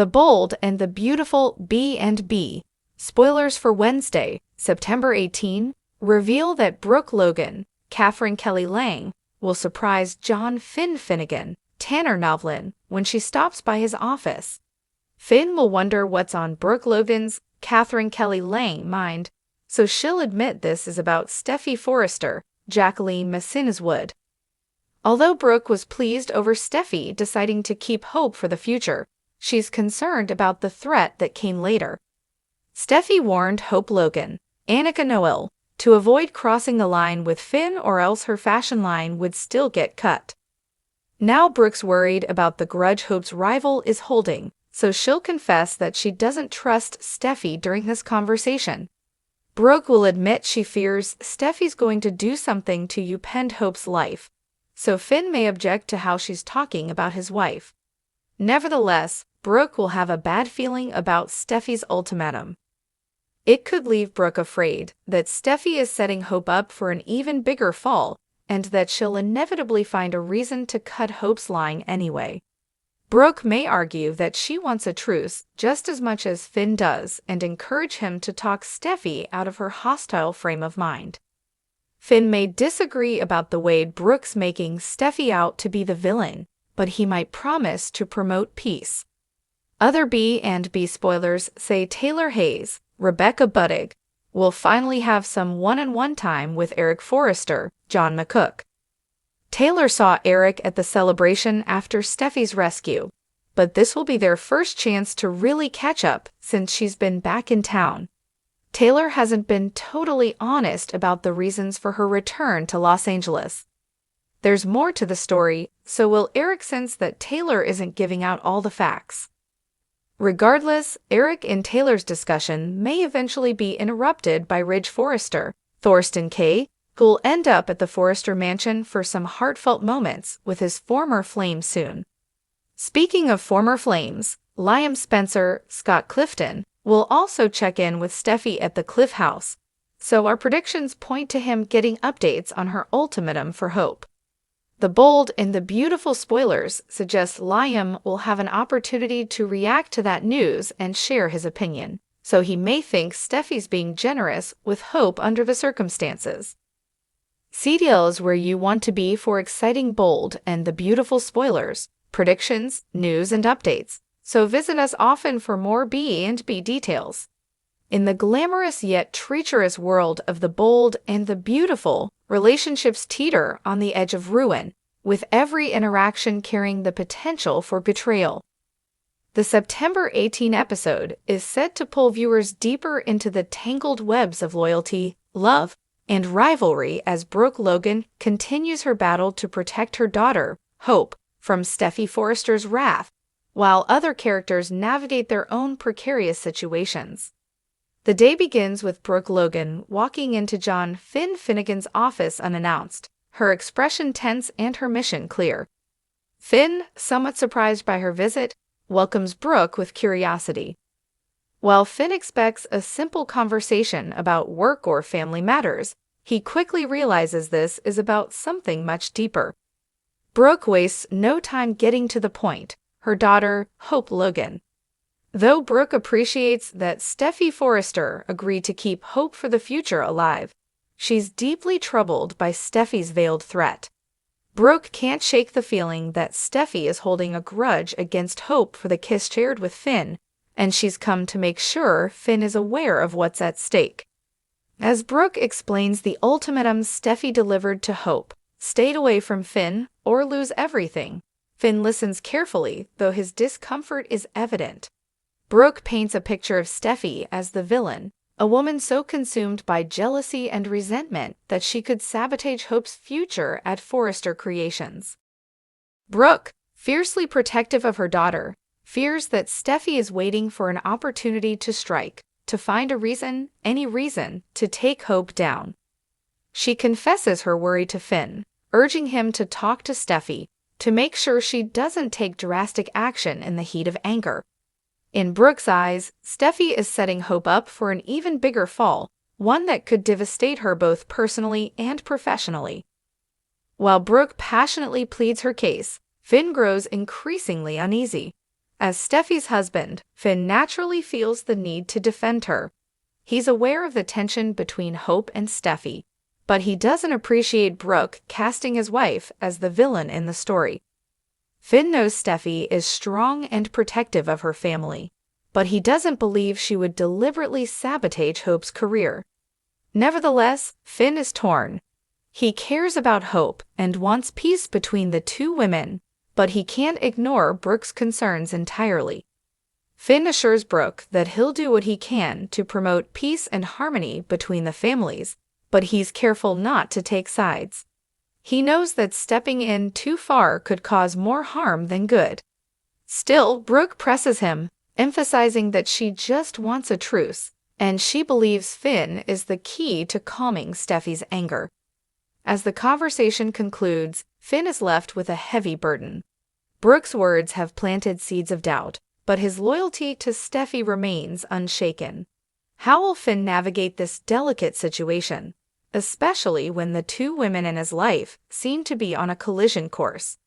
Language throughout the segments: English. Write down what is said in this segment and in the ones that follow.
The Bold and the Beautiful B&B. Spoilers for Wednesday, September 18, reveal that Brooke Logan, Katherine Kelly Lang, will surprise John Finn Finnegan, Tanner Novlin, when she stops by his office. Finn will wonder what's on Brooke Logan's, Katherine Kelly Lang, mind, so she'll admit this is about Steffy Forrester, Jacqueline Massinswood. Although Brooke was pleased over Steffy deciding to keep hope for the future, she's concerned about the threat that came later. Steffy warned Hope Logan, Annika Noel, to avoid crossing the line with Finn or else her fashion line would still get cut. Now Brooke's worried about the grudge Hope's rival is holding, so she'll confess that she doesn't trust Steffy during this conversation. Brooke will admit she fears Steffy's going to do something to upend Hope's life, so Finn may object to how she's talking about his wife. Nevertheless, Brooke will have a bad feeling about Steffy's ultimatum. It could leave Brooke afraid that Steffy is setting Hope up for an even bigger fall, and that she'll inevitably find a reason to cut Hope's line anyway. Brooke may argue that she wants a truce just as much as Finn does and encourage him to talk Steffy out of her hostile frame of mind. Finn may disagree about the way Brooke's making Steffy out to be the villain, but he might promise to promote peace. Other B&B spoilers say Taylor Hayes, Rebecca Budig, will finally have some one-on-one time with Eric Forrester, John McCook. Taylor saw Eric at the celebration after Steffy's rescue, but this will be their first chance to really catch up since she's been back in town. Taylor hasn't been totally honest about the reasons for her return to Los Angeles. There's more to the story, so will Eric sense that Taylor isn't giving out all the facts? Regardless, Eric and Taylor's discussion may eventually be interrupted by Ridge Forrester, Thorsten Kaye, who'll end up at the Forrester mansion for some heartfelt moments with his former flame soon. Speaking of former flames, Liam Spencer, Scott Clifton, will also check in with Steffy at the Cliff House, so our predictions point to him getting updates on her ultimatum for Hope. The Bold and the Beautiful spoilers suggest Liam will have an opportunity to react to that news and share his opinion, so he may think Steffy's being generous with Hope under the circumstances. CDL is where you want to be for exciting Bold and the Beautiful spoilers, predictions, news, and updates, so visit us often for more B&B details. In the glamorous yet treacherous world of the Bold and the Beautiful, relationships teeter on the edge of ruin, with every interaction carrying the potential for betrayal. The September 18 episode is set to pull viewers deeper into the tangled webs of loyalty, love, and rivalry as Brooke Logan continues her battle to protect her daughter, Hope, from Steffy Forrester's wrath, while other characters navigate their own precarious situations. The day begins with Brooke Logan walking into John Finn Finnegan's office unannounced, her expression tense and her mission clear. Finn, somewhat surprised by her visit, welcomes Brooke with curiosity. While Finn expects a simple conversation about work or family matters, he quickly realizes this is about something much deeper. Brooke wastes no time getting to the point, her daughter, Hope Logan. Though Brooke appreciates that Steffy Forrester agreed to keep Hope for the future alive, she's deeply troubled by Steffy's veiled threat. Brooke can't shake the feeling that Steffy is holding a grudge against Hope for the kiss shared with Finn, and she's come to make sure Finn is aware of what's at stake. As Brooke explains the ultimatum Steffy delivered to Hope, stay away from Finn or lose everything, Finn listens carefully, though his discomfort is evident. Brooke paints a picture of Steffy as the villain, a woman so consumed by jealousy and resentment that she could sabotage Hope's future at Forrester Creations. Brooke, fiercely protective of her daughter, fears that Steffy is waiting for an opportunity to strike, to find a reason, any reason, to take Hope down. She confesses her worry to Finn, urging him to talk to Steffy, to make sure she doesn't take drastic action in the heat of anger. In Brooke's eyes, Steffy is setting Hope up for an even bigger fall, one that could devastate her both personally and professionally. While Brooke passionately pleads her case, Finn grows increasingly uneasy. As Steffi's husband, Finn naturally feels the need to defend her. He's aware of the tension between Hope and Steffi, but he doesn't appreciate Brooke casting his wife as the villain in the story. Finn knows Steffi is strong and protective of her family, but he doesn't believe she would deliberately sabotage Hope's career. Nevertheless, Finn is torn. He cares about Hope and wants peace between the two women, but he can't ignore Brooke's concerns entirely. Finn assures Brooke that he'll do what he can to promote peace and harmony between the families, but he's careful not to take sides. He knows that stepping in too far could cause more harm than good. Still, Brooke presses him, emphasizing that she just wants a truce, and she believes Finn is the key to calming Steffi's anger. As the conversation concludes, Finn is left with a heavy burden. Brooke's words have planted seeds of doubt, but his loyalty to Steffi remains unshaken. How will Finn navigate this delicate situation, especially when the two women in his life seem to be on a collision course?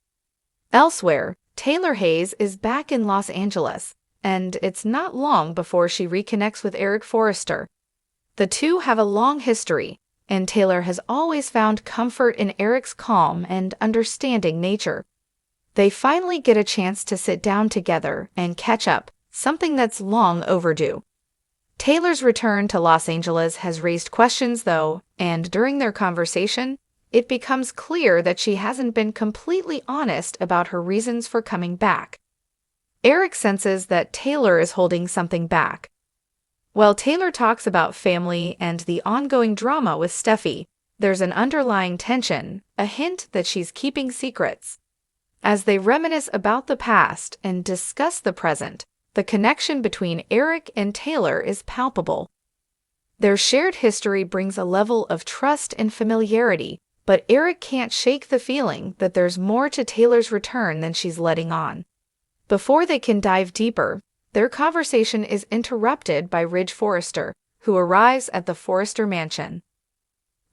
Elsewhere, Taylor Hayes is back in Los Angeles, and it's not long before she reconnects with Eric Forrester. The two have a long history, and Taylor has always found comfort in Eric's calm and understanding nature. They finally get a chance to sit down together and catch up, something that's long overdue. Taylor's return to Los Angeles has raised questions, though, and during their conversation, it becomes clear that she hasn't been completely honest about her reasons for coming back. Eric senses that Taylor is holding something back. While Taylor talks about family and the ongoing drama with Steffi, there's an underlying tension, a hint that she's keeping secrets. As they reminisce about the past and discuss the present, the connection between Eric and Taylor is palpable. Their shared history brings a level of trust and familiarity, but Eric can't shake the feeling that there's more to Taylor's return than she's letting on. Before they can dive deeper, their conversation is interrupted by Ridge Forrester, who arrives at the Forrester mansion.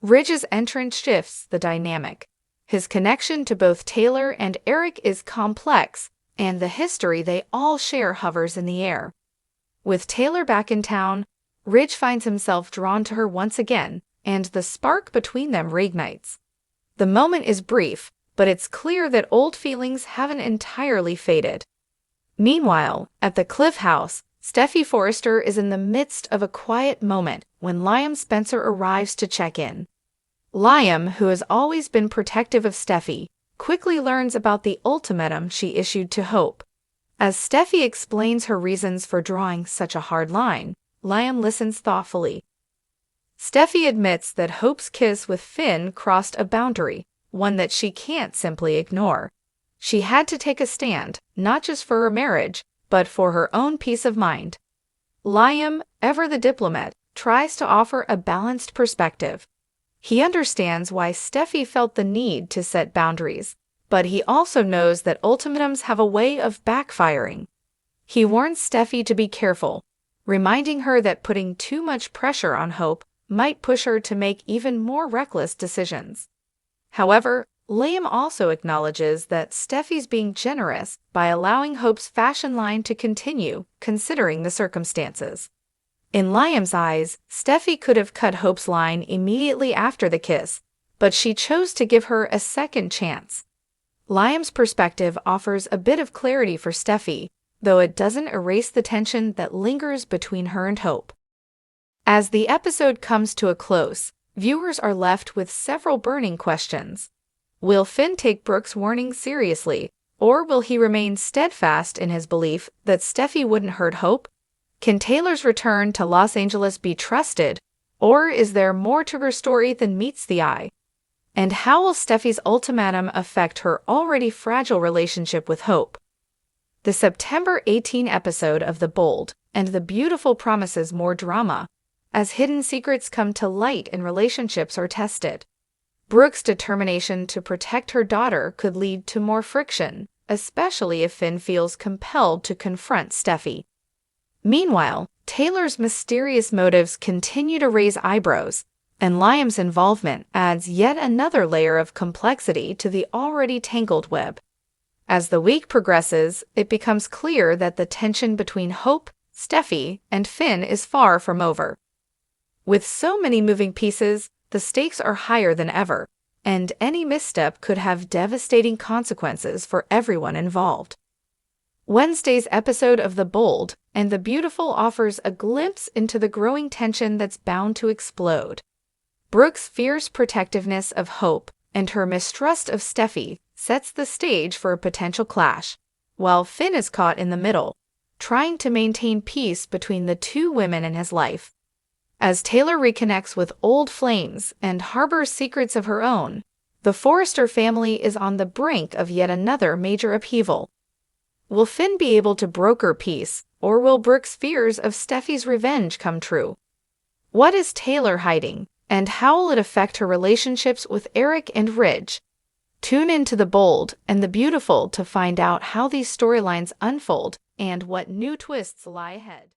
Ridge's entrance shifts the dynamic. His connection to both Taylor and Eric is complex, and the history they all share hovers in the air. With Taylor back in town, Ridge finds himself drawn to her once again, and the spark between them reignites. The moment is brief, but it's clear that old feelings haven't entirely faded. Meanwhile, at the Cliff House, Steffi Forrester is in the midst of a quiet moment when Liam Spencer arrives to check in. Liam, who has always been protective of Steffi, quickly learns about the ultimatum she issued to Hope. As Steffi explains her reasons for drawing such a hard line, Liam listens thoughtfully. Steffi admits that Hope's kiss with Finn crossed a boundary, one that she can't simply ignore. She had to take a stand, not just for her marriage, but for her own peace of mind. Liam, ever the diplomat, tries to offer a balanced perspective. He understands why Steffi felt the need to set boundaries, but he also knows that ultimatums have a way of backfiring. He warns Steffi to be careful, reminding her that putting too much pressure on Hope might push her to make even more reckless decisions. However, Liam also acknowledges that Steffi's being generous by allowing Hope's fashion line to continue, considering the circumstances. In Liam's eyes, Steffi could have cut Hope's line immediately after the kiss, but she chose to give her a second chance. Liam's perspective offers a bit of clarity for Steffi, though it doesn't erase the tension that lingers between her and Hope. As the episode comes to a close, viewers are left with several burning questions. Will Finn take Brooke's warning seriously, or will he remain steadfast in his belief that Steffi wouldn't hurt Hope? Can Taylor's return to Los Angeles be trusted, or is there more to her story than meets the eye? And how will Steffi's ultimatum affect her already fragile relationship with Hope? The September 18 episode of The Bold and the Beautiful promises more drama, as hidden secrets come to light and relationships are tested. Brooke's determination to protect her daughter could lead to more friction, especially if Finn feels compelled to confront Steffi. Meanwhile, Taylor's mysterious motives continue to raise eyebrows, and Liam's involvement adds yet another layer of complexity to the already tangled web. As the week progresses, it becomes clear that the tension between Hope, Steffi, and Finn is far from over. With so many moving pieces, the stakes are higher than ever, and any misstep could have devastating consequences for everyone involved. Wednesday's episode of The Bold and the Beautiful offers a glimpse into the growing tension that's bound to explode. Brooke's fierce protectiveness of Hope and her mistrust of Steffi sets the stage for a potential clash, while Finn is caught in the middle, trying to maintain peace between the two women in his life. As Taylor reconnects with old flames and harbors secrets of her own, the Forrester family is on the brink of yet another major upheaval. Will Finn be able to broker peace, or will Brooke's fears of Steffi's revenge come true? What is Taylor hiding, and how will it affect her relationships with Eric and Ridge? Tune into The Bold and the Beautiful to find out how these storylines unfold and what new twists lie ahead.